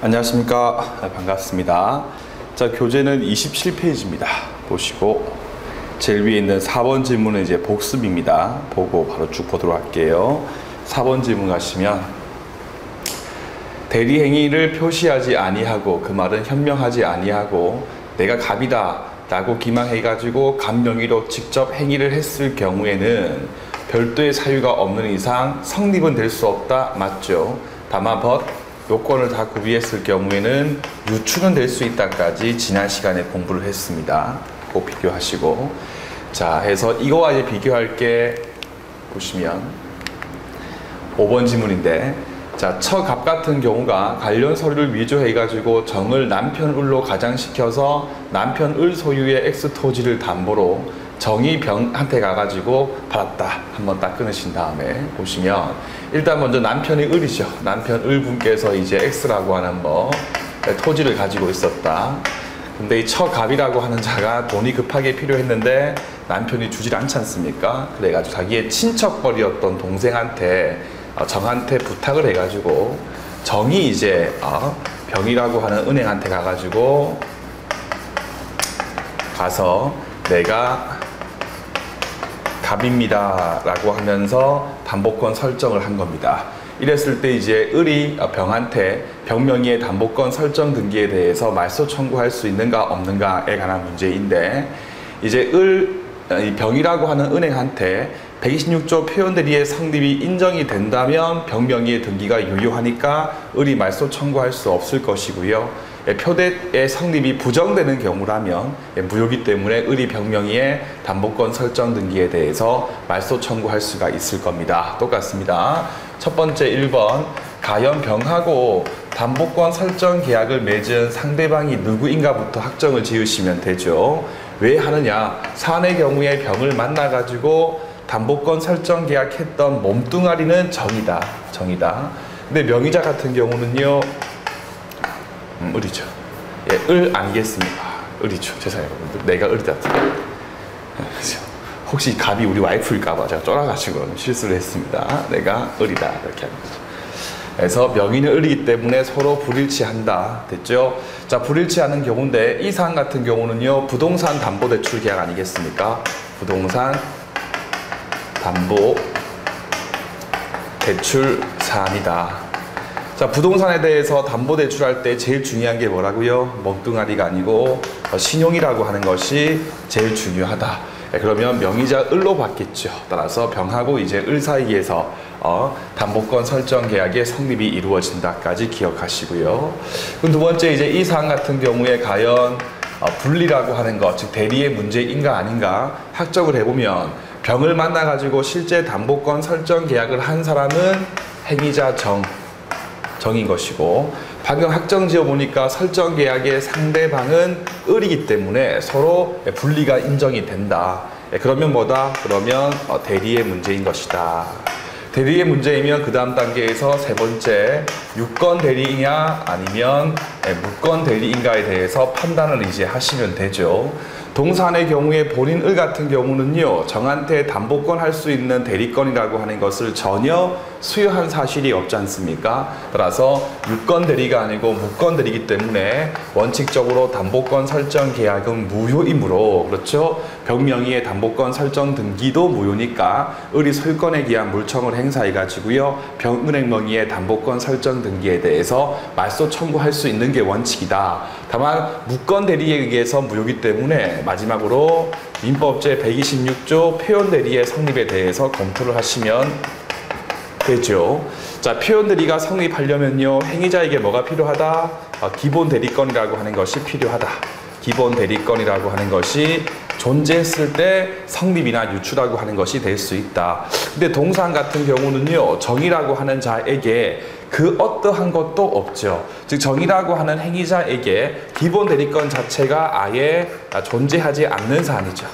안녕하십니까. 반갑습니다. 자, 교재는 27페이지입니다. 보시고 제일 위에 있는 4번 질문은 이제 복습입니다. 보고 바로 쭉 보도록 할게요. 4번 질문 가시면 대리행위를 표시하지 아니하고, 그 말은 현명하지 아니하고 내가 갑이다 라고 기망해 가지고 갑명의로 직접 행위를 했을 경우에는 별도의 사유가 없는 이상 성립은 될 수 없다. 맞죠? 다만 요건을 다 구비했을 경우에는 유추는 될 수 있다까지 지난 시간에 공부를 했습니다. 꼭 비교하시고, 자 해서 이거와 이제 비교할 게 보시면 5번 지문인데, 자 처갑 같은 경우가 관련 서류를 위조해 가지고 정을 남편 을로 가장시켜서 남편 을 소유의 X 토지를 담보로 정이 병한테 가가지고 받았다. 한번 딱 끊으신 다음에 보시면 일단 먼저 남편이 을이죠. 남편 을 분께서 이제 X라고 하는 토지를 가지고 있었다. 근데 이 처갑이라고 하는 자가 돈이 급하게 필요했는데 남편이 주질 않지 않습니까? 그래가지고 자기의 친척벌이었던 동생한테 정한테 부탁을 해가지고 정이 이제 병이라고 하는 은행한테 가가지고 가서 내가 갑입니다 라고 하면서 담보권 설정을 한 겁니다. 이랬을 때 이제 을이 병한테 병명의의 담보권 설정 등기에 대해서 말소 청구할 수 있는가 없는가에 관한 문제인데, 이제 병이라고 하는 은행한테 126조 표현대리의 성립이 인정이 된다면 병명의의 등기가 유효하니까 을이 말소 청구할 수 없을 것이고요. 표대의 성립이 부정되는 경우라면 무효이기 때문에 을이 병명의의 담보권 설정 등기에 대해서 말소 청구할 수가 있을 겁니다. 똑같습니다. 첫 번째 1번 가연 병하고 담보권 설정 계약을 맺은 상대방이 누구인가부터 확정을 지으시면 되죠. 왜 하느냐? 사안의 경우에 병을 만나가지고 담보권 설정 계약했던 몸뚱아리는 정이다. 근데 명의자 같은 경우는요, 을이죠. 예, 을 아니겠습니까? 을이죠. 죄송해요. 내가 을이다. 혹시 갑이 우리 와이프일까봐 제가 쫄아가지고 실수를 했습니다. 내가 을이다. 이렇게 합니다. 그래서 명의는 을이기 때문에 서로 불일치한다. 됐죠? 자, 불일치하는 경우인데 이 사안 같은 경우는요, 부동산 담보대출 계약 아니겠습니까? 부동산 담보 대출 사안이다. 자, 부동산에 대해서 담보대출할 때 제일 중요한 게 뭐라고요? 몸뚱아리가 아니고 신용이라고 하는 것이 제일 중요하다. 그러면 명의자 을로 받겠죠. 따라서 병하고 이제 을 사이에서 담보권 설정 계약의 성립이 이루어진다까지 기억하시고요. 그럼 두 번째 이제 이 사안 같은 경우에 과연 분리라고 하는 것, 즉 대리의 문제인가 아닌가 확정을 해보면 병을 만나가지고 실제 담보권 설정 계약을 한 사람은 행위자 정인 것이고, 방금 확정 지어 보니까 설정 계약의 상대방은 을이기 때문에 서로 분리가 인정이 된다. 그러면 뭐다? 그러면 대리의 문제인 것이다. 대리의 문제이면 그 다음 단계에서 세 번째 유권 대리이냐 아니면 무권 대리인가에 대해서 판단을 이제 하시면 되죠. 동산의 경우에 본인 을 같은 경우는요, 정한테 담보권 할 수 있는 대리권이라고 하는 것을 전혀 수여한 사실이 없지 않습니까? 따라서 유권 대리가 아니고 무권 대리이기 때문에 원칙적으로 담보권 설정 계약은 무효이므로, 그렇죠? 병명의의 담보권 설정 등기도 무효니까 을이 소유권에 기한 물청을 행사해 가지고요, 병은행 명의의 담보권 설정 등기에 대해서 말소 청구할 수 있는 게 원칙이다. 다만 무권 대리에 의해서 무효이기 때문에 마지막으로 민법제 126조 표현대리의 성립에 대해서 검토를 하시면 되죠. 자, 표현대리가 성립하려면요, 행위자에게 뭐가 필요하다? 기본 대리권이라고 하는 것이 필요하다. 기본 대리권이라고 하는 것이 존재했을 때 성립이나 유추라고 하는 것이 될 수 있다. 근데 동산 같은 경우는요, 정이라고 하는 자에게 그 어떠한 것도 없죠. 즉 정이라고 하는 행위자에게 기본 대리권 자체가 아예 존재하지 않는 사안이죠.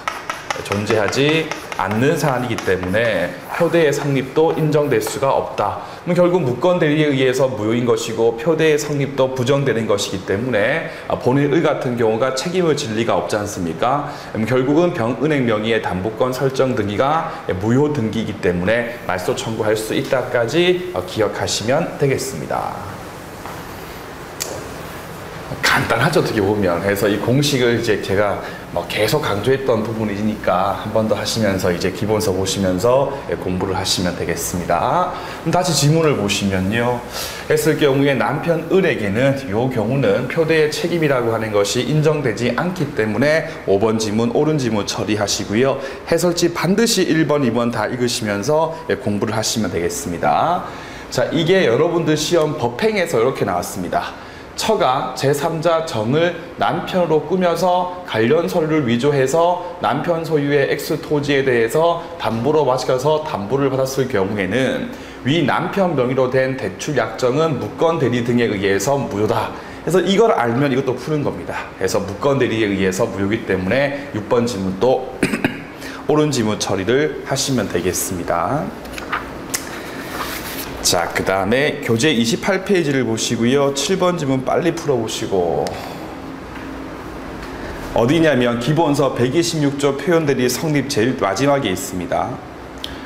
존재하지 않는 사안이기 때문에 표대의 성립도 인정될 수가 없다. 그럼 결국 무권 대리에 의해서 무효인 것이고 표대의 성립도 부정되는 것이기 때문에 본인 의 같은 경우가 책임을 질 리가 없지 않습니까? 결국은 병은행 명의의 담보권 설정 등기가 무효 등기이기 때문에 말소 청구할 수 있다까지 기억하시면 되겠습니다. 간단하죠, 어떻게 보면. 그래서 이 공식을 이제 제가 뭐 계속 강조했던 부분이니까 한 번 더 하시면서 이제 기본서 보시면서 공부를 하시면 되겠습니다. 그럼 다시 지문을 보시면요. 했을 경우에 남편 을에게는 이 경우는 표대의 책임이라고 하는 것이 인정되지 않기 때문에 5번 지문, 옳은 지문 처리하시고요. 해설지 반드시 1번, 2번 다 읽으시면서 공부를 하시면 되겠습니다. 자, 이게 여러분들 시험 법행에서 이렇게 나왔습니다. 처가 제3자 정을 남편으로 꾸며서 관련 서류를 위조해서 남편 소유의 X 토지에 대해서 담보로 맡겨서 담보를 받았을 경우에는 위 남편 명의로 된 대출 약정은 무권 대리 등에 의해서 무효다. 그래서 이걸 알면 이것도 푸는 겁니다. 그래서 무권 대리에 의해서 무효이기 때문에 6번 지문도 옳은 지문 처리를 하시면 되겠습니다. 자, 그 다음에 교재 28페이지를 보시고요. 7번 지문 빨리 풀어보시고, 어디냐면 기본서 126조 표현들이 성립 제일 마지막에 있습니다.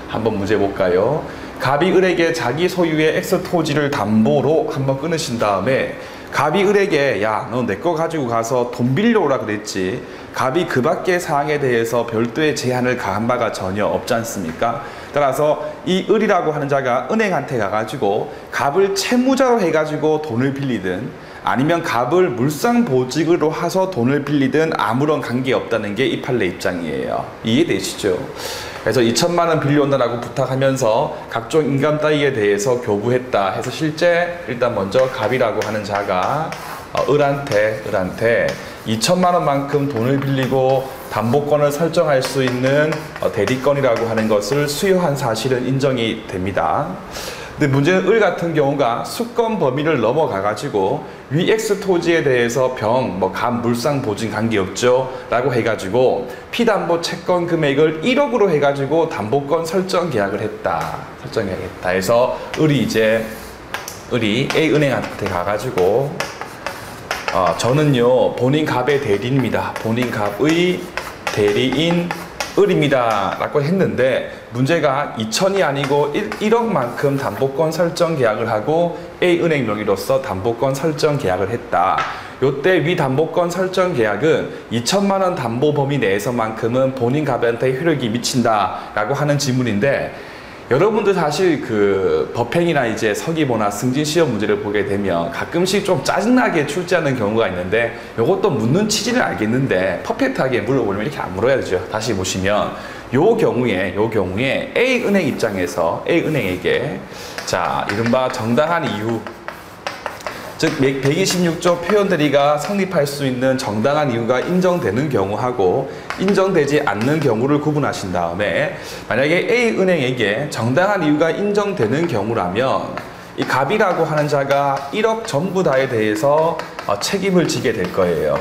한번 문제 볼까요? 갑이 을에게 자기 소유의 X 토지를 담보로 한번 끊으신 다음에 갑이 을에게 야, 너 내 거 가지고 가서 돈 빌려오라 그랬지. 갑이 그 밖의 사항에 대해서 별도의 제한을 가한 바가 전혀 없지 않습니까? 따라서 이 을이라고 하는 자가 은행한테 가가지고 갑을 채무자로 해가지고 돈을 빌리든 아니면 갑을 물상보직으로 해서 돈을 빌리든 아무런 관계없다는 게 이 판례 입장이에요. 이해되시죠? 그래서 2천만 원 빌려온다라고 부탁하면서 각종 인감 따위에 대해서 교부했다 해서 실제 일단 먼저 갑이라고 하는 자가 을한테 2천만 원만큼 돈을 빌리고 담보권을 설정할 수 있는 대리권이라고 하는 것을 수여한 사실은 인정이 됩니다. 근데 문제는 을 같은 경우가 수권 범위를 넘어가가지고 위 X 토지에 대해서 갑, 물상, 보증 관계없죠 라고 해가지고 피담보 채권 금액을 1억으로 해가지고 담보권 설정 계약을 했다. 해서 을이 A은행한테 가가지고 저는요 본인 갑의 대리인입니다. 본인 갑의 대리인 을입니다 라고 했는데 문제가 2천이 아니고 1억만큼 담보권 설정 계약을 하고 A은행 명의로서 담보권 설정 계약을 했다. 요때 위 담보권 설정 계약은 2천만 원 담보 범위 내에서만큼은 본인 갑한테 효력이 미친다 라고 하는 지문인데, 여러분들 사실 그 법행이나 이제 서기보나 승진 시험 문제를 보게 되면 가끔씩 좀 짜증나게 출제하는 경우가 있는데, 요것도 묻는 취지는 알겠는데 퍼펙트하게 물어보려면 이렇게 안 물어야 되죠. 다시 보시면 요 경우에 A은행 입장에서 A은행에게 자, 이른바 정당한 이유, 즉 126조 표현대리가 성립할 수 있는 정당한 이유가 인정되는 경우하고 인정되지 않는 경우를 구분하신 다음에, 만약에 A은행에게 정당한 이유가 인정되는 경우라면 이 갑이라고 하는 자가 1억 전부 다에 대해서 책임을 지게 될 거예요.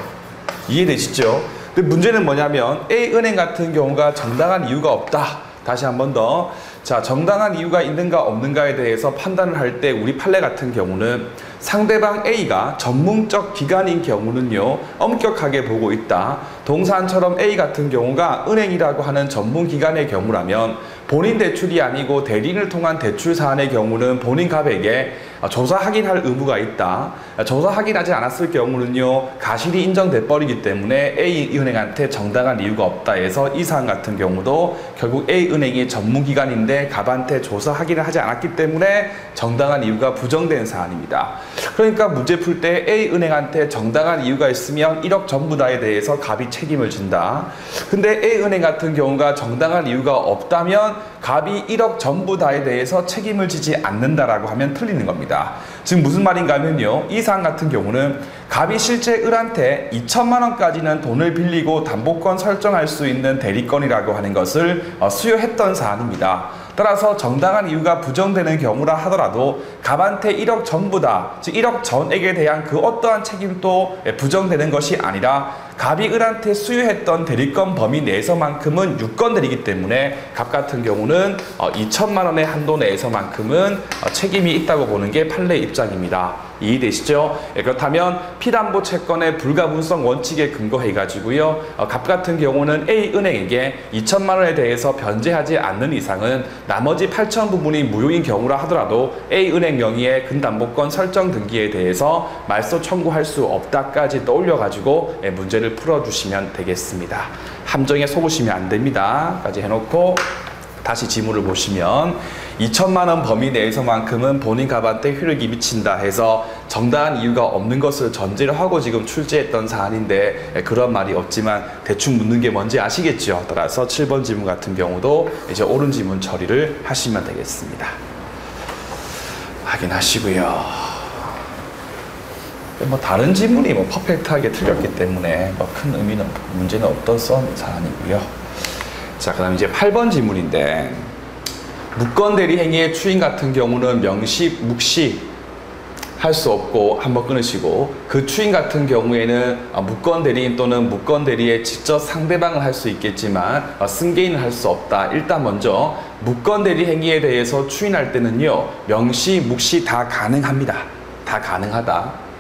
이해되시죠? 근데 문제는 뭐냐면 A은행 같은 경우가 정당한 이유가 없다. 다시 한 번 더. 자, 정당한 이유가 있는가 없는가에 대해서 판단을 할 때 우리 판례 같은 경우는 상대방 A가 전문적 기관인 경우는요 엄격하게 보고 있다. 동사안처럼 A 같은 경우가 은행이라고 하는 전문기관의 경우라면 본인 대출이 아니고 대리인을 통한 대출 사안의 경우는 본인 갑에게 조사 확인할 의무가 있다. 조사 확인하지 않았을 경우는요 가실이 인정돼 버리기 때문에 A은행한테 정당한 이유가 없다 해서 이 사안 같은 경우도 결국 A은행이 전문기관인데 갑한테 조사 확인을 하지 않았기 때문에 정당한 이유가 부정된 사안입니다. 그러니까 문제 풀 때 A은행한테 정당한 이유가 있으면 1억 전부 다에 대해서 갑이 책임을 진다. 근데 A은행 같은 경우가 정당한 이유가 없다면 갑이 1억 전부 다에 대해서 책임을 지지 않는다라고 하면 틀리는 겁니다. 지금 무슨 말인가 하면요, 이 사안 같은 경우는 갑이 실제 을한테 2천만 원까지는 돈을 빌리고 담보권 설정할 수 있는 대리권이라고 하는 것을 수여했던 사안입니다. 따라서 정당한 이유가 부정되는 경우라 하더라도 갑한테 1억 전부 다, 즉 1억 전액에 대한 그 어떠한 책임도 부정되는 것이 아니라 갑이 을한테 수여했던 대리권 범위 내에서만큼은 유권들이기 때문에 갑 같은 경우는 2천만 원의 한도 내에서만큼은 책임이 있다고 보는 게 판례 입장입니다. 이해되시죠? 그렇다면 피담보 채권의 불가분성 원칙에 근거해 가지고요. 갑 같은 경우는 A은행에게 2천만 원에 대해서 변제하지 않는 이상은 나머지 8천 부분이 무효인 경우라 하더라도 A은행 명의의 근담보권 설정 등기에 대해서 말소 청구할 수 없다까지 떠올려 가지고 문제를 풀어주시면 되겠습니다. 함정에 속으시면 안 됩니다. 까지 해놓고 다시 지문을 보시면 2천만 원 범위 내에서만큼은 본인 갑한테 효력이 미친다 해서 정당한 이유가 없는 것을 전제를 하고 지금 출제했던 사안인데 그런 말이 없지만 대충 묻는 게 뭔지 아시겠죠? 따라서 7번 지문 같은 경우도 이제 옳은 지문 처리를 하시면 되겠습니다. 확인하시고요. 뭐 다른 지문이 뭐 퍼펙트하게 틀렸기 때문에 뭐 큰 의미는 문제는 없던 사안이고요. 자, 그 다음 이제 8번 지문인데 무권 대리 행위의 추인 같은 경우는 명시, 묵시 할 수 없고 한번 끊으시고 그 추인 같은 경우에는 무권 대리인 또는 무권 대리에 직접 상대방을 할 수 있겠지만 승계인은 할 수 없다. 일단 먼저 무권 대리 행위에 대해서 추인할 때는요. 명시, 묵시 다 가능합니다. 다 가능하다.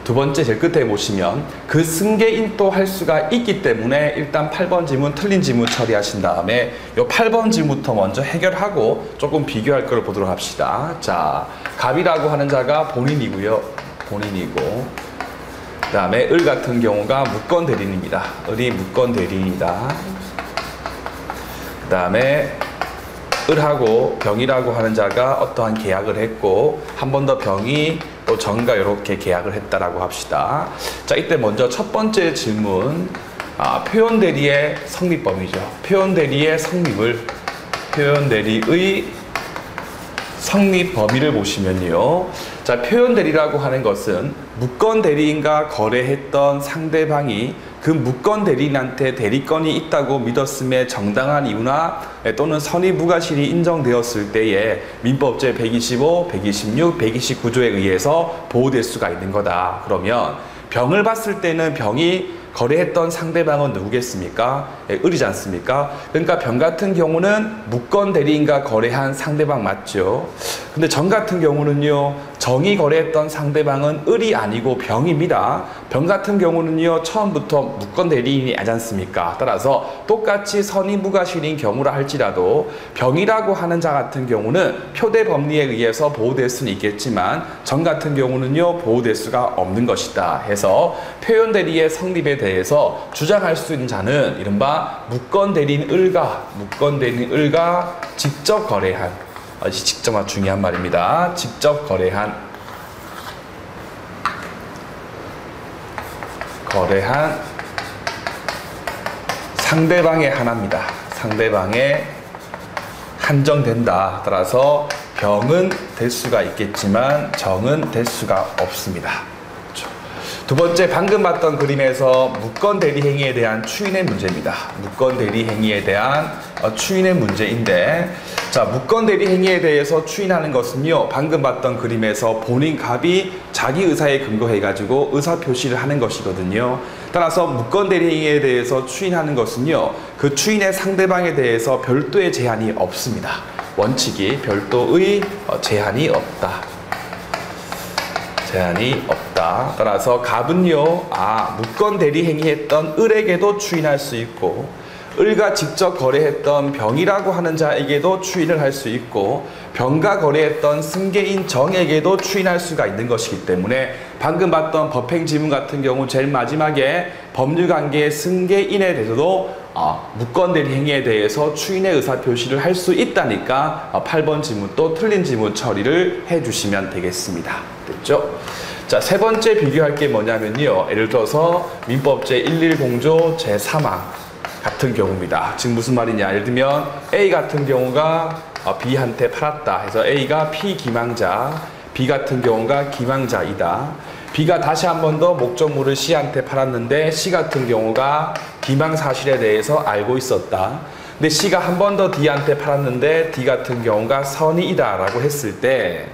두 번째 제일 끝에 보시면 그 승계인도 할 수가 있기 때문에 일단 8번 지문 틀린 지문 처리하신 다음에 이 8번 지문부터 먼저 해결하고 조금 비교할 걸 보도록 합시다. 자, 갑이라고 하는 자가 본인이고요. 본인이고 그 다음에 을 같은 경우가 무권 대리인입니다. 을이 무권 대리인이다. 그 다음에 을하고 병이라고 하는 자가 어떠한 계약을 했고 한 번 더 병이 또 정과 이렇게 계약을 했다라고 합시다. 자, 이때 먼저 첫 번째 질문, 표현 대리의 성립 범위죠. 표현 대리의 성립을 표현 대리의 성립 범위를 보시면요. 자, 표현 대리라고 하는 것은 무권 대리인과 거래했던 상대방이 그 무권 대리인한테 대리권이 있다고 믿었음에 정당한 이유나 또는 선의무과실이 인정되었을 때에 민법 제125, 126, 129조에 의해서 보호될 수가 있는 거다. 그러면 병을 봤을 때는 병이 거래했던 상대방은 누구겠습니까? 을이지 않습니까? 그러니까 병 같은 경우는 무권 대리인과 거래한 상대방 맞죠? 근데 정 같은 경우는요, 정이 거래했던 상대방은 을이 아니고 병입니다. 병 같은 경우는요, 처음부터 무권 대리인이 아니지 않습니까? 따라서 똑같이 선의무과실인 경우라 할지라도 병이라고 하는 자 같은 경우는 표대 법리에 의해서 보호될 수는 있겠지만 정 같은 경우는요, 보호될 수가 없는 것이다 해서 표현 대리의 성립에 대해서 주장할 수 있는 자는 이른바 무권 대리인 을과 직접 거래한, 직접 중요한 말입니다. 직접 거래한 상대방의 하나입니다. 상대방에 한정된다. 따라서 병은 될 수가 있겠지만 정은 될 수가 없습니다. 두 번째, 방금 봤던 그림에서 무권 대리 행위에 대한 추인의 문제입니다. 무권 대리 행위에 대한 추인의 문제인데, 자, 무권 대리 행위에 대해서 추인하는 것은요, 방금 봤던 그림에서 본인 갑이 자기 의사에 근거해 가지고 의사 표시를 하는 것이거든요. 따라서 무권 대리 행위에 대해서 추인하는 것은요, 그 추인의 상대방에 대해서 별도의 제한이 없습니다. 원칙이 별도의 제한이 없다. 제한이 없다. 따라서 갑은요, 무권 대리 행위했던 을에게도 추인할 수 있고, 을과 직접 거래했던 병이라고 하는 자에게도 추인을 할 수 있고, 병과 거래했던 승계인 정에게도 추인할 수가 있는 것이기 때문에 방금 봤던 법행 지문 같은 경우 제일 마지막에 법률관계의 승계인에 대해서도 무권 대리 행위에 대해서 추인의 의사 표시를 할 수 있다니까 8번 지문 또 틀린 지문 처리를 해주시면 되겠습니다. 됐죠? 자, 세 번째 비교할 게 뭐냐면요, 예를 들어서 민법 제110조 제3항 같은 경우입니다. 지금 무슨 말이냐, 예를 들면 A 같은 경우가 B한테 팔았다 해서 A가 피기망자, B 같은 경우가 기망자이다. B가 다시 한 번 더 목적물을 C한테 팔았는데 C 같은 경우가 기망 사실에 대해서 알고 있었다. 근데 C가 한 번 더 D한테 팔았는데 D 같은 경우가 선의이다 라고 했을 때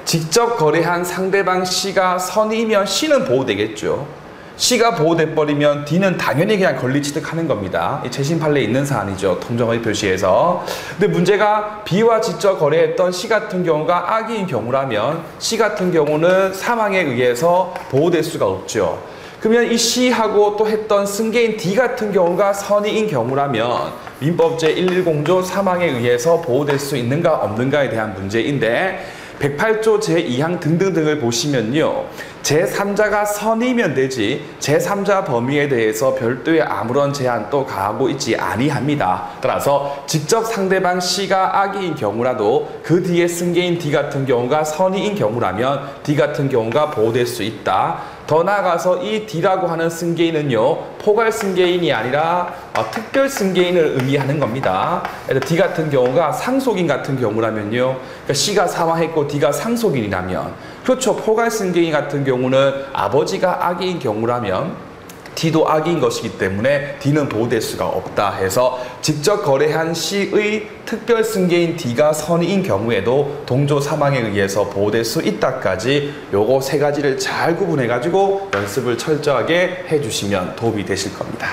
직접 거래한 상대방 C가 선의이면 C는 보호되겠죠. C가 보호돼 버리면 D는 당연히 그냥 권리 취득하는 겁니다. 이 최신 판례에 있는 사안이죠. 통정의 표시에서. 근데 문제가 B와 지적 거래했던 C 같은 경우가 악의인 경우라면 C 같은 경우는 사망에 의해서 보호될 수가 없죠. 그러면 이 C하고 또 했던 승계인 D 같은 경우가 선의인 경우라면 민법 제110조 사망에 의해서 보호될 수 있는가 없는가에 대한 문제인데 108조 제2항 등등등을 보시면요. 제3자가 선의면 되지 제3자 범위에 대해서 별도의 아무런 제한도 가하고 있지 아니합니다. 따라서 직접 상대방 C가 악의인 경우라도 그 뒤에 승계인 D 같은 경우가 선의인 경우라면 D 같은 경우가 보호될 수 있다. 더 나아가서 이 D라고 하는 승계인은요. 포괄 승계인이 아니라 특별 승계인을 의미하는 겁니다. D 같은 경우가 상속인 같은 경우라면요. 그러니까 C가 사망했고 D가 상속인이라면 그렇죠. 포괄 승계인 같은 경우는 아버지가 악의인 경우라면 D도 악의인 것이기 때문에 D는 보호될 수가 없다 해서 직접 거래한 C의 특별 승계인 D가 선의인 경우에도 동조 사망에 의해서 보호될 수 있다까지 요거 세 가지를 잘 구분해 가지고 연습을 철저하게 해주시면 도움이 되실 겁니다.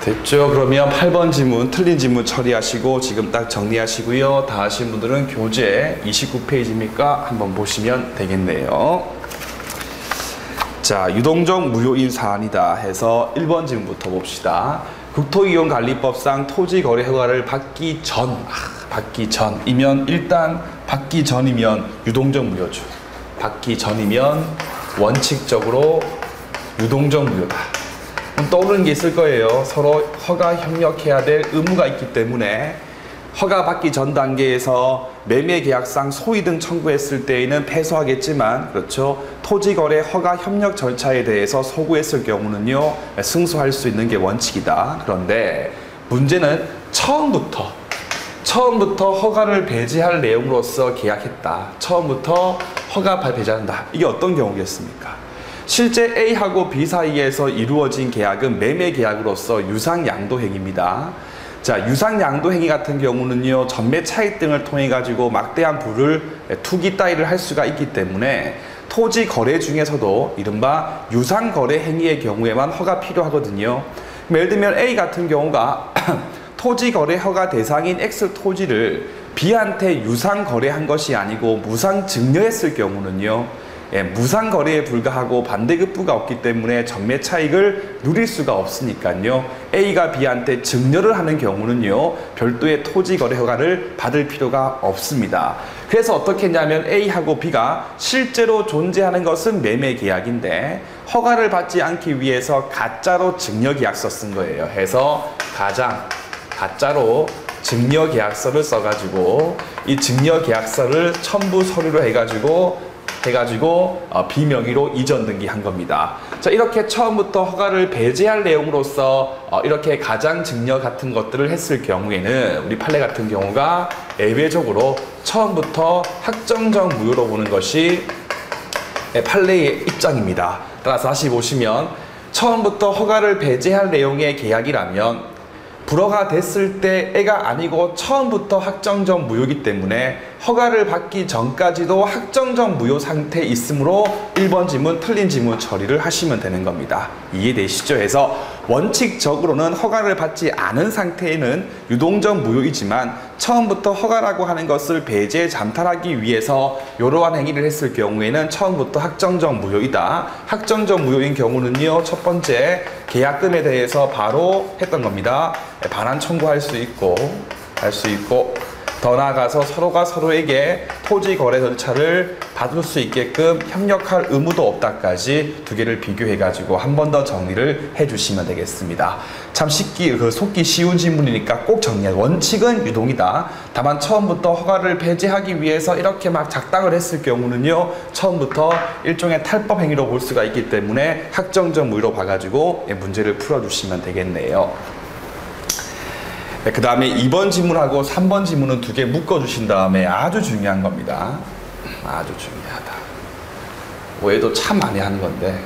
됐죠? 그러면 8번 지문, 틀린 지문 처리하시고 지금 딱 정리하시고요. 다 하신 분들은 교재 29페이지입니까? 한번 보시면 되겠네요. 자, 유동적 무효인 사안이다 해서 1번 지문부터 봅시다. 국토이용관리법상 토지거래 허가를 받기 전이면 일단 받기 전이면 유동적 무효죠. 받기 전이면 원칙적으로 유동적 무효다. 떠오르는 게 있을 거예요. 서로 허가 협력해야 될 의무가 있기 때문에 허가 받기 전 단계에서 매매계약상 소위 등 청구했을 때에는 패소하겠지만 그렇죠. 토지거래 허가 협력 절차에 대해서 소구했을 경우는요. 승소할 수 있는 게 원칙이다. 그런데 문제는 처음부터 허가를 배제할 내용으로서 계약했다. 처음부터 허가 배제한다. 이게 어떤 경우겠습니까? 실제 A하고 B 사이에서 이루어진 계약은 매매계약으로서 유상양도행위입니다. 자, 유상양도행위 같은 경우는요, 전매 차익 등을 통해 가지고 막대한 부를 투기 따위를 할 수가 있기 때문에 토지 거래 중에서도 이른바 유상거래 행위의 경우에만 허가 필요하거든요. 예를 들면 A 같은 경우가 토지 거래 허가 대상인 X 토지를 B한테 유상거래한 것이 아니고 무상 증여했을 경우는요. 무상거래에 불과하고 반대급부가 없기 때문에 전매 차익을 누릴 수가 없으니까요. A가 B한테 증여를 하는 경우는요. 별도의 토지거래 허가를 받을 필요가 없습니다. 그래서 어떻게 했냐면 A하고 B가 실제로 존재하는 것은 매매계약인데 허가를 받지 않기 위해서 가짜로 증여계약서 쓴 거예요. 해서 가짜로 증여계약서를 써가지고 이 증여계약서를 첨부 서류로 해가지고 B 명의로 이전 등기한 겁니다. 자, 이렇게 처음부터 허가를 배제할 내용으로서 이렇게 가장 증여 같은 것들을 했을 경우에는 우리 판례 같은 경우가 예외적으로 처음부터 확정적 무효로 보는 것이 판례의 입장입니다. 따라서 다시 보시면 처음부터 허가를 배제할 내용의 계약이라면 불허가 됐을 때가 아니고 처음부터 확정적 무효이기 때문에 허가를 받기 전까지도 확정적 무효 상태에 있으므로 1번 지문, 틀린 지문 처리를 하시면 되는 겁니다. 이해되시죠? 해서 원칙적으로는 허가를 받지 않은 상태에는 유동적 무효이지만 처음부터 허가라고 하는 것을 배제, 잠탈하기 위해서 이러한 행위를 했을 경우에는 처음부터 확정적 무효이다. 확정적 무효인 경우는요. 첫 번째, 계약금에 대해서 바로 했던 겁니다. 반환 청구할 수 있고 더 나아가서 서로가 서로에게 토지 거래 절차를 받을 수 있게끔 협력할 의무도 없다까지 두 개를 비교해 가지고 한 번 더 정리를 해 주시면 되겠습니다. 참 속기 쉬운 질문이니까 꼭 정리해. 원칙은 유동이다. 다만 처음부터 허가를 배제하기 위해서 이렇게 막 작당을 했을 경우는요. 처음부터 일종의 탈법 행위로 볼 수가 있기 때문에 확정적 무효로 봐가지고 문제를 풀어주시면 되겠네요. 그 다음에 2번 지문하고 3번 지문은 두 개 묶어주신 다음에 아주 중요한 겁니다. 아주 중요하다. 오해도 참 많이 하는 건데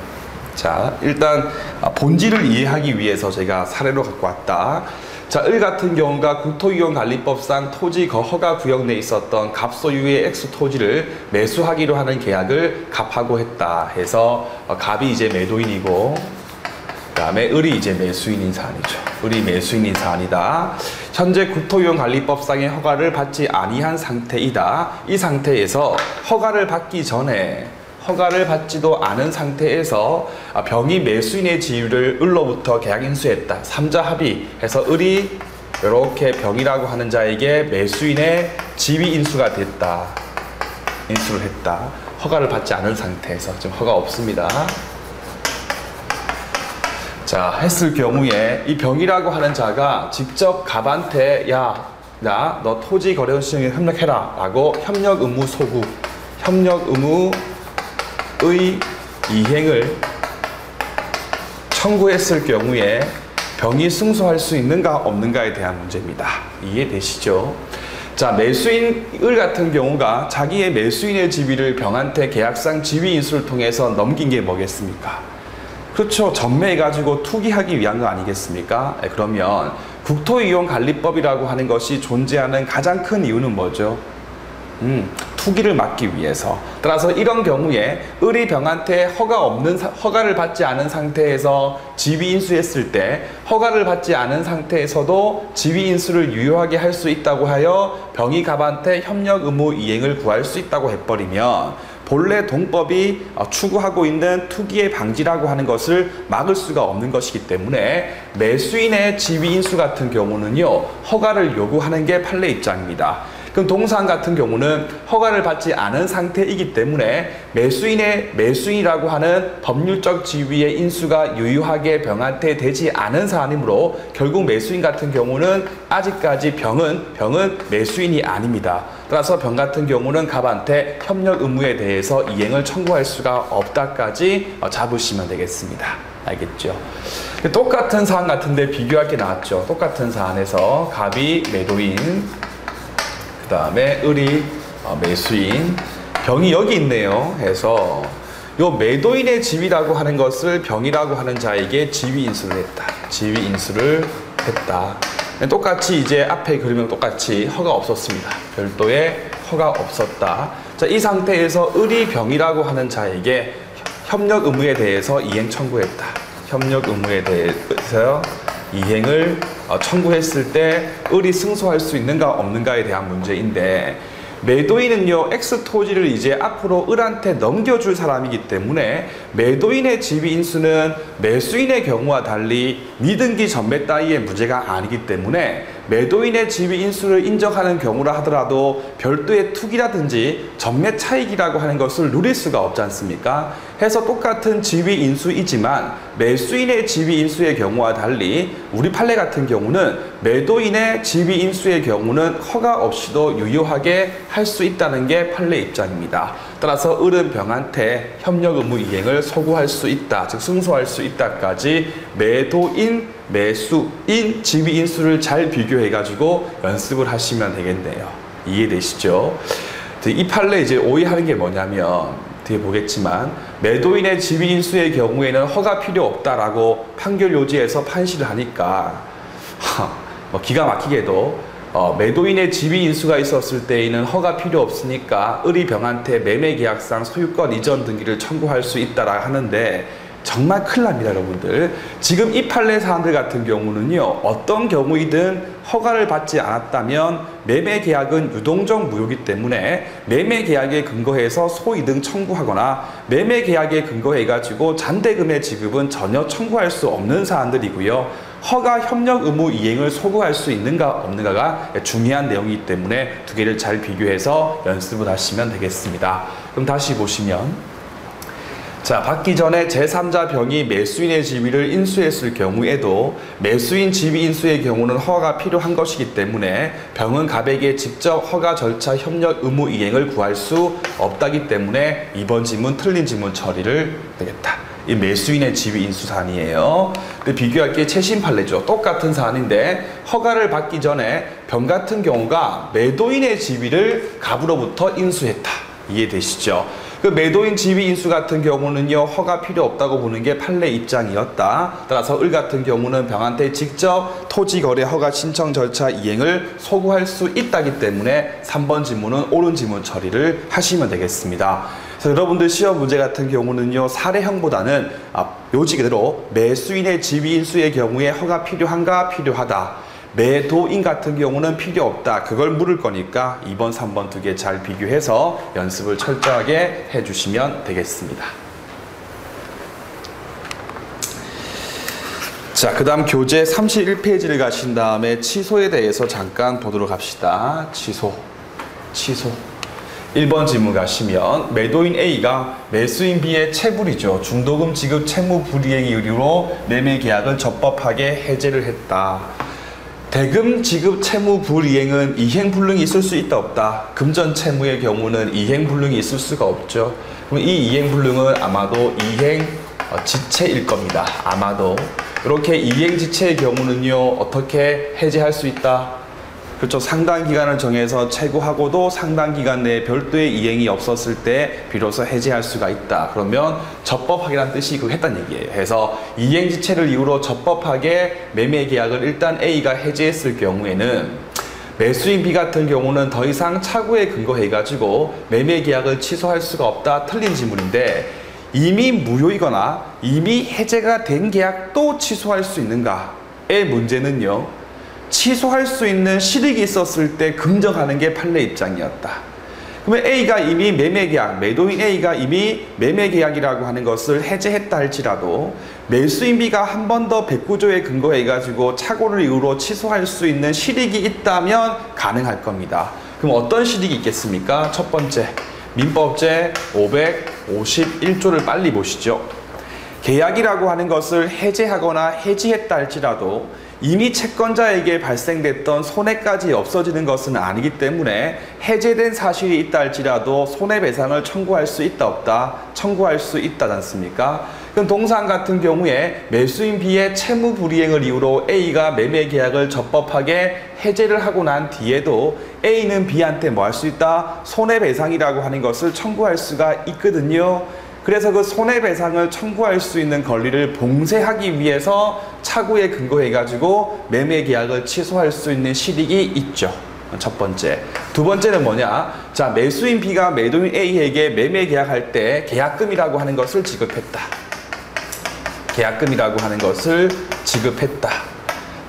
자, 일단 본질을 이해하기 위해서 제가 사례로 갖고 왔다. 자, 을 같은 경우가 국토이용관리법상 토지 허가 구역 내에 있었던 갑소유의 액수 토지를 매수하기로 하는 계약을 갑하고 했다 해서 갑이 이제 매도인이고 그 다음에 을이 이제 매수인인 사안이죠. 을이 매수인인 사안이다. 현재 국토이용관리법상의 허가를 받지 아니한 상태이다. 이 상태에서 허가를 받기 전에 허가를 받지도 않은 상태에서 병이 매수인의 지위를 을로부터 계약 인수했다. 3자 합의해서 을이 이렇게 병이라고 하는 자에게 매수인의 지위 인수가 됐다. 인수를 했다. 허가를 받지 않은 상태에서 지금 허가 없습니다. 자, 했을 경우에 이 병이라고 하는 자가 직접 갑한테 야, 너 토지 거래원 시행에 협력해라 라고 협력 의무 소구, 협력 의무 의 이행을 청구했을 경우에 병이 승소할 수 있는가 없는가에 대한 문제입니다. 이해되시죠? 자, 매수인 을 같은 경우가 자기의 매수인의 지위를 병한테 계약상 지위 인수를 통해서 넘긴 게 뭐겠습니까? 그렇죠. 전매해가지고 투기하기 위한 거 아니겠습니까? 그러면 국토이용관리법이라고 하는 것이 존재하는 가장 큰 이유는 뭐죠? 투기를 막기 위해서. 따라서 이런 경우에 을이 병한테 허가를 받지 않은 상태에서 지위 인수했을 때 허가를 받지 않은 상태에서도 지위 인수를 유효하게 할 수 있다고 하여 병이 갑한테 협력 의무 이행을 구할 수 있다고 해버리면 본래 동법이 추구하고 있는 투기의 방지라고 하는 것을 막을 수가 없는 것이기 때문에 매수인의 지위 인수 같은 경우는요, 허가를 요구하는 게 판례 입장입니다. 그럼 동사항 같은 경우는 허가를 받지 않은 상태이기 때문에 매수인이라고 하는 법률적 지위의 인수가 유효하게 병한테 되지 않은 사안이므로 결국 매수인 같은 경우는 아직까지 병은 매수인이 아닙니다. 따라서 병 같은 경우는 갑한테 협력 의무에 대해서 이행을 청구할 수가 없다까지 잡으시면 되겠습니다. 알겠죠? 똑같은 사안 같은데 비교할 게 나왔죠. 똑같은 사안에서 갑이 매도인, 그 다음에 을이 매수인, 병이 여기 있네요. 해서 요 매도인의 지위라고 하는 것을 병이라고 하는 자에게 지위 인수를 했다. 지위 인수를 했다. 똑같이 이제 앞에 그림은 똑같이 허가 없었습니다. 별도의 허가 없었다. 자, 이 상태에서 을이 병이라고 하는 자에게 협력 의무에 대해서 이행 청구했다. 협력 의무에 대해서 이행을 청구했을 때 을이 승소할 수 있는가 없는가에 대한 문제인데, 매도인은요, X 토지를 이제 앞으로 을한테 넘겨줄 사람이기 때문에 매도인의 지위 인수는 매수인의 경우와 달리 미등기 전매 따위의 문제가 아니기 때문에 매도인의 지위 인수를 인정하는 경우라 하더라도 별도의 투기라든지 전매 차익이라고 하는 것을 누릴 수가 없지 않습니까? 해서 똑같은 지위 인수이지만 매수인의 지위 인수의 경우와 달리 우리 판례 같은 경우는 매도인의 지위 인수의 경우는 허가 없이도 유효하게 할 수 있다는 게 판례 입장입니다. 따라서 을은 병한테 협력 의무 이행을 소구할 수 있다, 즉 승소할 수 있다까지 매도인, 매수인, 지위 인수를 잘 비교해가지고 연습을 하시면 되겠네요. 이해되시죠? 이 판례 이제 오해하는 게 뭐냐면, 뒤에 보겠지만 매도인의 지위 인수의 경우에는 허가 필요 없다라고 판결 요지에서 판시를 하니까 기가 막히게도 매도인의 지위 인수가 있었을 때에는 허가 필요 없으니까 을이 병한테 매매계약상 소유권 이전 등기를 청구할 수 있다라 하는데 정말 큰일 납니다, 여러분들. 지금 이 판례 사안들 같은 경우는요, 어떤 경우이든 허가를 받지 않았다면 매매계약은 유동적 무효이기 때문에 매매계약에 근거해서 소이등 청구하거나 매매계약에 근거해가지고 잔대금의 지급은 전혀 청구할 수 없는 사안들이고요. 허가 협력 의무 이행을 소구할 수 있는가 없는가가 중요한 내용이기 때문에 두 개를 잘 비교해서 연습을 하시면 되겠습니다. 그럼 다시 보시면, 자, 받기 전에 제3자 병이 매수인의 지위를 인수했을 경우에도 매수인 지위 인수의 경우는 허가가 필요한 것이기 때문에 병은 갑에게 직접 허가 절차 협력 의무 이행을 구할 수 없다기 때문에 이번 지문 틀린 지문 처리를 되겠다. 이 매수인의 지위 인수 사안이에요. 비교할 게 최신 판례죠. 똑같은 사안인데 허가를 받기 전에 병 같은 경우가 매도인의 지위를 갑으로부터 인수했다. 이해되시죠? 그 매도인 지위 인수 같은 경우는요, 허가 필요 없다고 보는 게 판례 입장이었다. 따라서 을 같은 경우는 병한테 직접 토지 거래 허가 신청 절차 이행을 소구할 수 있다기 때문에 3번 지문은 옳은 지문 처리를 하시면 되겠습니다. 그래서 여러분들 시험 문제 같은 경우는요, 사례형보다는 요지 그대로 매수인의 지위 인수의 경우에 허가 필요한가 필요하다. 매도인 같은 경우는 필요 없다. 그걸 물을 거니까 2번, 3번 두 개 잘 비교해서 연습을 철저하게 해주시면 되겠습니다. 자, 그 다음 교재 31페이지를 가신 다음에 취소에 대해서 잠깐 보도록 합시다. 취소. 1번 질문 가시면 매도인 A가 매수인 B의 체불이죠. 중도금 지급 채무 불이행의 이유로 매매 계약을 적법하게 해제를 했다. 대금 지급 채무 불이행은 이행 불능이 있을 수 있다 없다. 금전 채무의 경우는 이행 불능이 있을 수가 없죠. 그럼 이 이행 불능은 아마도 이행 지체일 겁니다. 아마도 이렇게 이행 지체의 경우는요, 어떻게 해제할 수 있다? 그렇죠. 상당 기간을 정해서 최고하고도 상당 기간 내에 별도의 이행이 없었을 때 비로소 해제할 수가 있다. 그러면 적법하게라는 뜻이 그거 했다는 얘기예요. 그래서 이행 지체를 이유로 적법하게 매매 계약을 일단 A가 해제했을 경우에는 매수인 B 같은 경우는 더 이상 착오에 근거해가지고 매매 계약을 취소할 수가 없다. 틀린 지문인데 이미 무효이거나 이미 해제가 된 계약도 취소할 수 있는가의 문제는요, 취소할 수 있는 실익이 있었을 때 긍정하는 게 판례 입장이었다. 그러면 A가 이미 매매계약, 매도인 A가 이미 매매계약이라고 하는 것을 해제했다 할지라도 매수인 B가 한 번 더 백구조에 근거해가지고 착오를 이유로 취소할 수 있는 실익이 있다면 가능할 겁니다. 그럼 어떤 실익이 있겠습니까? 첫 번째, 민법제 551조를 빨리 보시죠. 계약이라고 하는 것을 해제하거나 해지했다 할지라도 이미 채권자에게 발생됐던 손해까지 없어지는 것은 아니기 때문에 해제된 사실이 있다 할지라도 손해배상을 청구할 수 있다 없다? 청구할 수 있다지 않습니까? 그럼 동상 같은 경우에 매수인 B의 채무 불이행을 이유로 A가 매매 계약을 적법하게 해제를 하고 난 뒤에도 A는 B한테 뭐 할 수 있다? 손해배상이라고 하는 것을 청구할 수가 있거든요. 그래서 그 손해배상을 청구할 수 있는 권리를 봉쇄하기 위해서 착오에 근거해가지고 매매 계약을 취소할 수 있는 실익이 있죠. 첫 번째. 두 번째는 뭐냐? 자, 매수인 B가 매도인 A에게 매매 계약할 때 계약금이라고 하는 것을 지급했다. 계약금이라고 하는 것을 지급했다.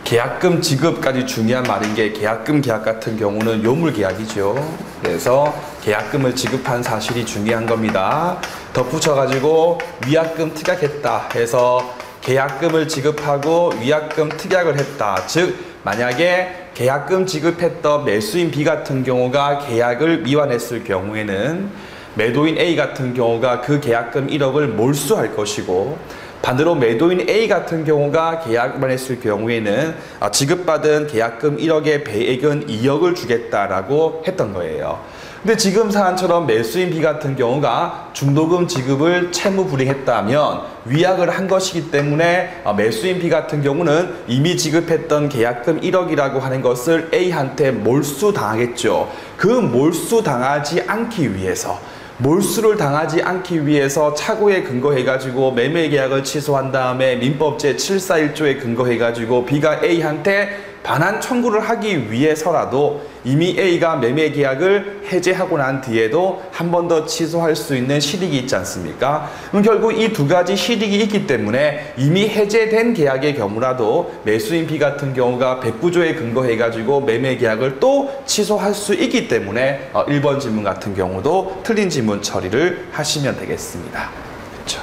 계약금 지급까지 중요한 말인 게 계약금 계약 같은 경우는 요물 계약이죠. 그래서 계약금을 지급한 사실이 중요한 겁니다. 덧붙여가지고 위약금 특약했다 해서 계약금을 지급하고 위약금 특약을 했다. 즉 만약에 계약금 지급했던 매수인 B 같은 경우가 계약을 위반했을 경우에는 매도인 A 같은 경우가 그 계약금 1억을 몰수할 것이고 반대로 매도인 A 같은 경우가 계약만 했을 경우에는 지급받은 계약금 1억의 배액은 2억을 주겠다라고 했던 거예요. 근데 지금 사안처럼 매수인 B 같은 경우가 중도금 지급을 채무 불이행했다면 위약을 한 것이기 때문에 매수인 B 같은 경우는 이미 지급했던 계약금 1억이라고 하는 것을 A한테 몰수당하겠죠. 그 몰수당하지 않기 위해서 몰수를 당하지 않기 위해서 착오에 근거해가지고 매매 계약을 취소한 다음에 민법제 741조에 근거해가지고 B가 A한테 반환 청구를 하기 위해서라도 이미 A가 매매 계약을 해제하고 난 뒤에도 한 번 더 취소할 수 있는 실익이 있지 않습니까? 그럼 결국 이 두 가지 실익이 있기 때문에 이미 해제된 계약의 경우라도 매수인 B 같은 경우가 109조에 근거해가지고 매매 계약을 또 취소할 수 있기 때문에 1번 질문 같은 경우도 틀린 질문 처리를 하시면 되겠습니다. 그렇죠.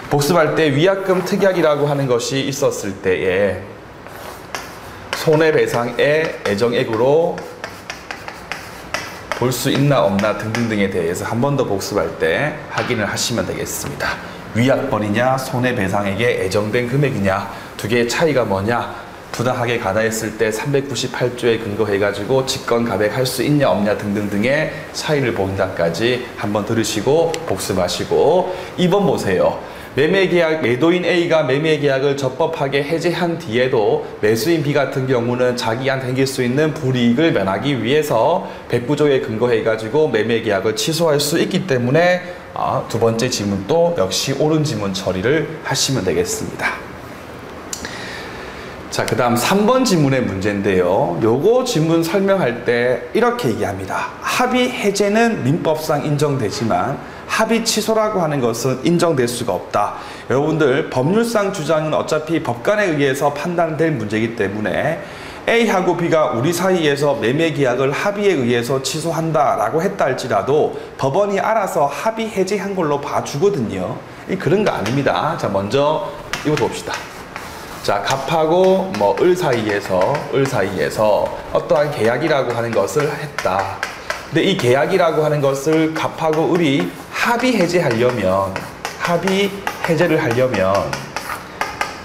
복습할 때 위약금 특약이라고 하는 것이 있었을 때에 손해배상의 애정액으로 볼 수 있나 없나 등등등에 대해서 한 번 더 복습할 때 확인을 하시면 되겠습니다. 위약번이냐 손해배상액의 애정된 금액이냐 두 개의 차이가 뭐냐 부당하게 가다했을 때 398조에 근거해가지고 직권가백할 수 있냐 없냐 등등등의 차이를 본다까지 한번 들으시고 복습하시고 2번 보세요. 매매계약, 매도인 A가 매매계약을 적법하게 해제한 뒤에도 매수인 B 같은 경우는 자기한테 생길 수 있는 불이익을 면하기 위해서 109조에 근거해가지고 매매계약을 취소할 수 있기 때문에 두 번째 지문도 역시 옳은 지문 처리를 하시면 되겠습니다. 자, 그 다음 3번 지문의 문제인데요. 요거 지문 설명할 때 이렇게 얘기합니다. 합의 해제는 민법상 인정되지만 합의 취소라고 하는 것은 인정될 수가 없다. 여러분들 법률상 주장은 어차피 법관에 의해서 판단될 문제이기 때문에 A하고 B가 우리 사이에서 매매 계약을 합의에 의해서 취소한다 라고 했다 할지라도 법원이 알아서 합의 해제한 걸로 봐주거든요. 그런 거 아닙니다. 자, 먼저 이거 봅시다. 자, 갑하고 을 사이에서 어떠한 계약이라고 하는 것을 했다. 근데 이 계약이라고 하는 것을 갑하고 을이 합의 해제를 하려면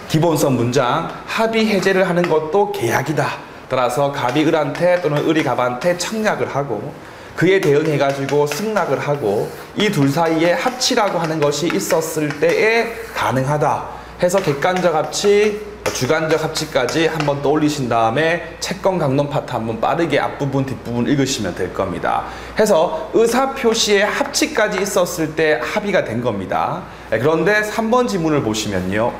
기본선 문장 합의 해제를 하는 것도 계약이다. 따라서 갑이 을한테 또는 을이 갑한테 청약을 하고 그에 대응해가지고 승낙을 하고 이 둘 사이에 합치라고 하는 것이 있었을 때에 가능하다 해서 객관적 합치, 주관적 합치까지 한번 떠올리신 다음에 채권 강론 파트 한번 빠르게 앞부분 뒷부분 읽으시면 될 겁니다. 해서 의사표시에 합치까지 있었을 때 합의가 된 겁니다. 그런데 3번 지문을 보시면요.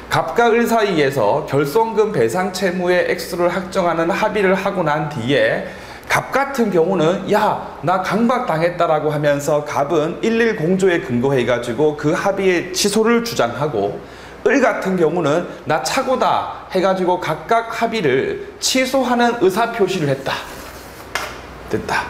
갑과 을 사이에서 결손금 배상 채무의 액수를 확정하는 합의를 하고 난 뒤에 갑 같은 경우는 야, 나 강박당했다라고 하면서 갑은 110조에 근거해가지고 그 합의의 취소를 주장하고 을 같은 경우는 나 착오다 해가지고 각각 합의를 취소하는 의사표시를 했다. 됐다.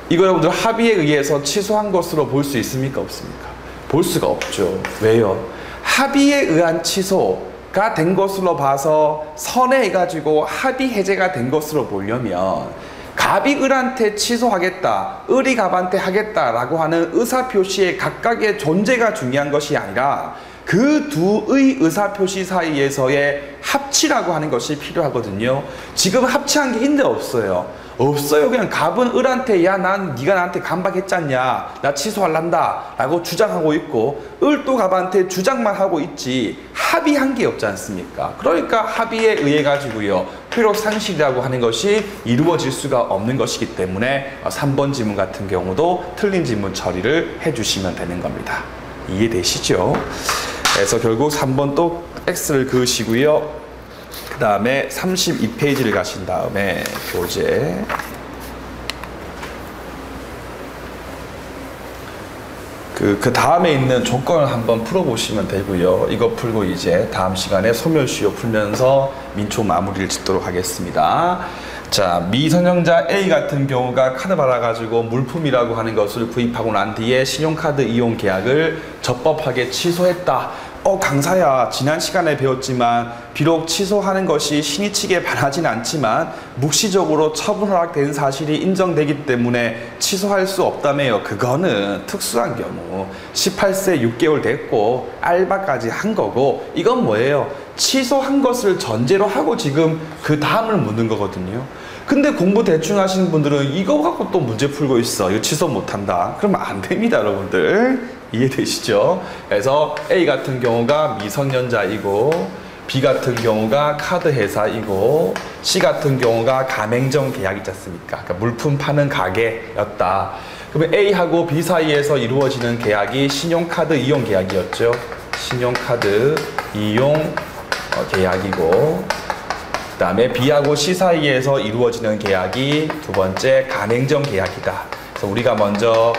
이거 여러분들 합의에 의해서 취소한 것으로 볼 수 있습니까? 없습니까? 볼 수가 없죠. 왜요? 합의에 의한 취소가 된 것으로 봐서 선회해가지고 합의 해제가 된 것으로 보려면 갑이 을한테 취소하겠다, 을이 갑한테 하겠다라고 하는 의사표시의 각각의 존재가 중요한 것이 아니라 그 두의 의사표시 사이에서의 합치라고 하는 것이 필요하거든요. 지금 합치한 게 있는데 없어요. 없어요. 그냥 갑은 을한테 야, 네가 나한테 강박했잖냐, 나 취소할란다 라고 주장하고 있고 을도 갑한테 주장만 하고 있지 합의한 게 없지 않습니까? 그러니까 합의에 의해 가지고요 효력 상실이라고 하는 것이 이루어질 수가 없는 것이기 때문에 3번 지문 같은 경우도 틀린 지문 처리를 해주시면 되는 겁니다. 이해되시죠? 그래서 결국 3번 또 X를 그으시고요. 그 다음에 32페이지를 가신 다음에 교재 그 다음에 있는 조건을 한번 풀어보시면 되고요. 이거 풀고 이제 다음 시간에 소멸시효 풀면서 민초 마무리를 짓도록 하겠습니다. 자, 미성년자 A 같은 경우가 카드 받아가지고 물품이라고 하는 것을 구입하고 난 뒤에 신용카드 이용 계약을 적법하게 취소했다. 강사야, 지난 시간에 배웠지만 비록 취소하는 것이 신의 측에 반하진 않지만 묵시적으로 처분 허락된 사실이 인정되기 때문에 취소할 수 없다며요. 그거는 특수한 경우 18세 6개월 됐고 알바까지 한 거고 이건 뭐예요? 취소한 것을 전제로 하고 지금 그 다음을 묻는 거거든요. 근데 공부 대충 하시는 분들은 이거 갖고 또 문제 풀고 있어. 이거 취소 못한다. 그러면 안 됩니다, 여러분들. 이해되시죠? 그래서 A 같은 경우가 미성년자이고 B 같은 경우가 카드 회사이고 C 같은 경우가 가맹점 계약 있지 않습니까? 그러니까 물품 파는 가게였다. 그러면 A하고 B 사이에서 이루어지는 계약이 신용카드 이용 계약이었죠. 신용카드 이용 계약이고 그 다음에 B하고 C 사이에서 이루어지는 계약이 두 번째 가맹점 계약이다. 그래서 우리가 먼저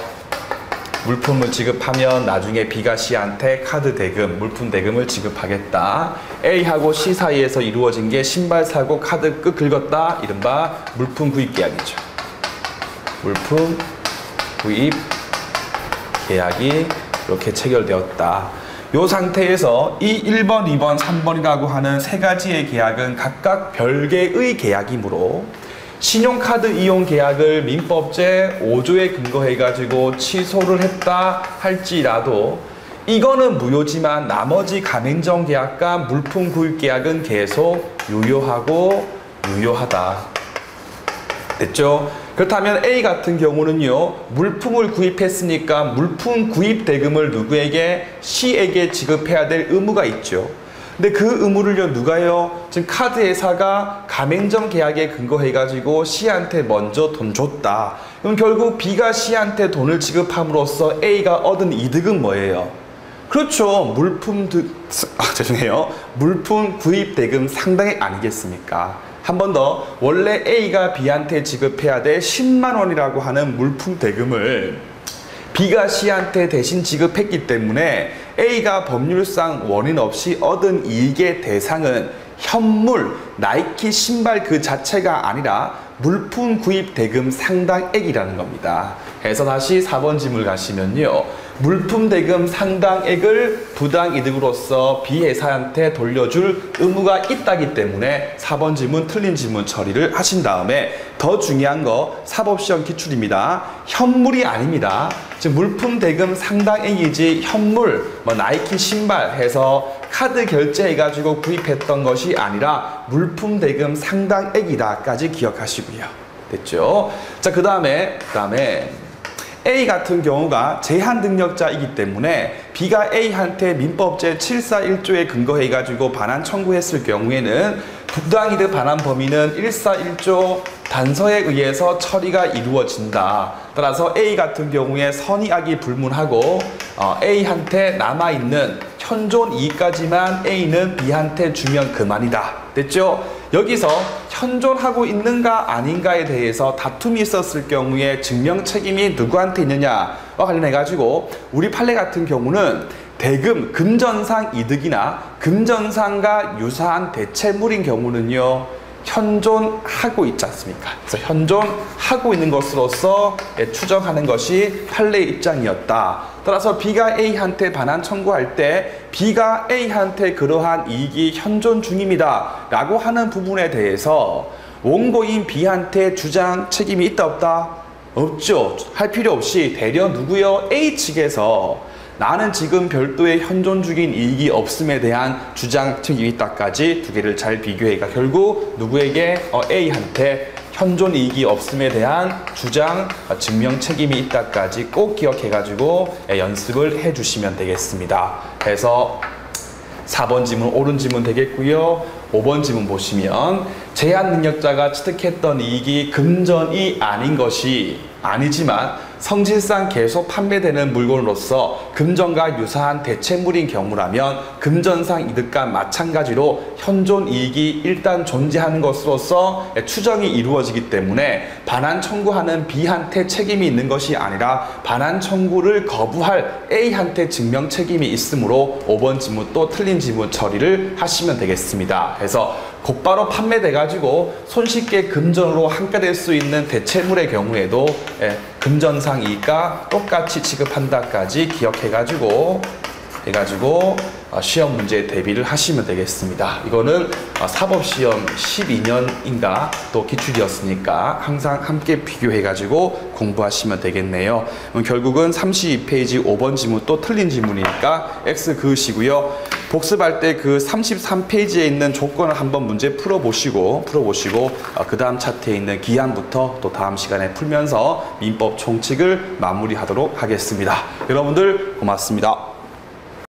물품을 지급하면 나중에 B가 C한테 카드 대금, 물품 대금을 지급하겠다. A하고 C 사이에서 이루어진 게 신발 사고 카드 끝 긁었다. 이른바 물품 구입 계약이죠. 물품 구입 계약이 이렇게 체결되었다. 이 상태에서 이 1번, 2번, 3번이라고 하는 세 가지의 계약은 각각 별개의 계약이므로 신용카드 이용 계약을 민법제 5조에 근거해가지고 취소를 했다 할지라도 이거는 무효지만 나머지 가맹점 계약과 물품 구입 계약은 계속 유효하고 유효하다. 됐죠? 그렇다면 A 같은 경우는요, 물품을 구입했으니까 물품 구입 대금을 누구에게? C에게 지급해야 될 의무가 있죠. 근데 그 의무를요 누가요? 지금 카드 회사가 가맹점 계약에 근거해가지고 C한테 먼저 돈 줬다. 그럼 결국 B가 C한테 돈을 지급함으로써 A가 얻은 이득은 뭐예요? 그렇죠. 물품 구입 대금 상당액 아니겠습니까? 한 번 더, 원래 A가 B한테 지급해야 될 10만 원이라고 하는 물품 대금을 B가 C한테 대신 지급했기 때문에 A가 법률상 원인 없이 얻은 이익의 대상은 현물, 나이키 신발 그 자체가 아니라 물품 구입 대금 상당액이라는 겁니다. 그래서 다시 4번 지문 가시면요. 물품 대금 상당액을 부당 이득으로서 B 회사한테 돌려줄 의무가 있다기 때문에 4번 지문 틀린 지문 처리를 하신 다음에 더 중요한 거 사법시험 기출입니다. 현물이 아닙니다. 즉 물품 대금 상당액이지 현물, 나이키 신발 해서 카드 결제해가지고 구입했던 것이 아니라 물품 대금 상당액이다까지 기억하시고요. 됐죠? 자, 그 다음에 A 같은 경우가 제한 능력자이기 때문에 B가 A한테 민법 제741조에 근거해가지고 반환 청구했을 경우에는 부당이득 반환 범위는 141조 단서에 의해서 처리가 이루어진다. 따라서 A 같은 경우에 선의악이 불문하고 A한테 남아있는 현존 이익까지만 A는 B한테 주면 그만이다. 됐죠? 여기서 현존하고 있는가 아닌가에 대해서 다툼이 있었을 경우에 증명 책임이 누구한테 있느냐와 관련해가지고 우리 판례 같은 경우는 대금, 금전상 이득이나 금전상과 유사한 대체물인 경우는요. 현존하고 있지 않습니까? 그래서 현존하고 있는 것으로서 추정하는 것이 판례의 입장이었다. 따라서 B가 A한테 반환 청구할 때 B가 A한테 그러한 이익이 현존 중입니다 라고 하는 부분에 대해서 원고인 B한테 주장 책임이 있다 없다? 없죠. 할 필요 없이 대려 누구요? A 측에서 나는 지금 별도의 현존 중인 이익이 없음에 대한 주장 책임이 있다까지 두 개를 잘 비교해가 결국 누구에게 A한테 현존 이익이 없음에 대한 주장 증명 책임이 있다까지 꼭 기억해가지고 연습을 해주시면 되겠습니다. 그래서 4번 지문 옳은 지문 되겠고요. 5번 지문 보시면 제한 능력자가 취득했던 이익이 금전이 아닌 것이 아니지만 성질상 계속 판매되는 물건으로서 금전과 유사한 대체물인 경우라면 금전상 이득과 마찬가지로 현존 이익이 일단 존재하는 것으로서 추정이 이루어지기 때문에 반환 청구하는 B한테 책임이 있는 것이 아니라 반환 청구를 거부할 A한테 증명 책임이 있으므로 5번 지문 또 틀린 지문 처리를 하시면 되겠습니다. 그래서 곧바로 판매돼가지고 손쉽게 금전으로 환가될 수 있는 대체물의 경우에도 금전상 이익과 똑같이 취급한다까지 기억해가지고 시험 문제 대비를 하시면 되겠습니다. 이거는 사법시험 12년인가 또 기출이었으니까 항상 함께 비교해가지고 공부하시면 되겠네요. 결국은 32페이지 5번 지문 또 틀린 지문이니까 X 그으시고요. 복습할 때 그 33페이지에 있는 조건을 한번 문제 풀어보시고 그 다음 차트에 있는 기한부터 또 다음 시간에 풀면서 민법 총칙을 마무리하도록 하겠습니다. 여러분들 고맙습니다.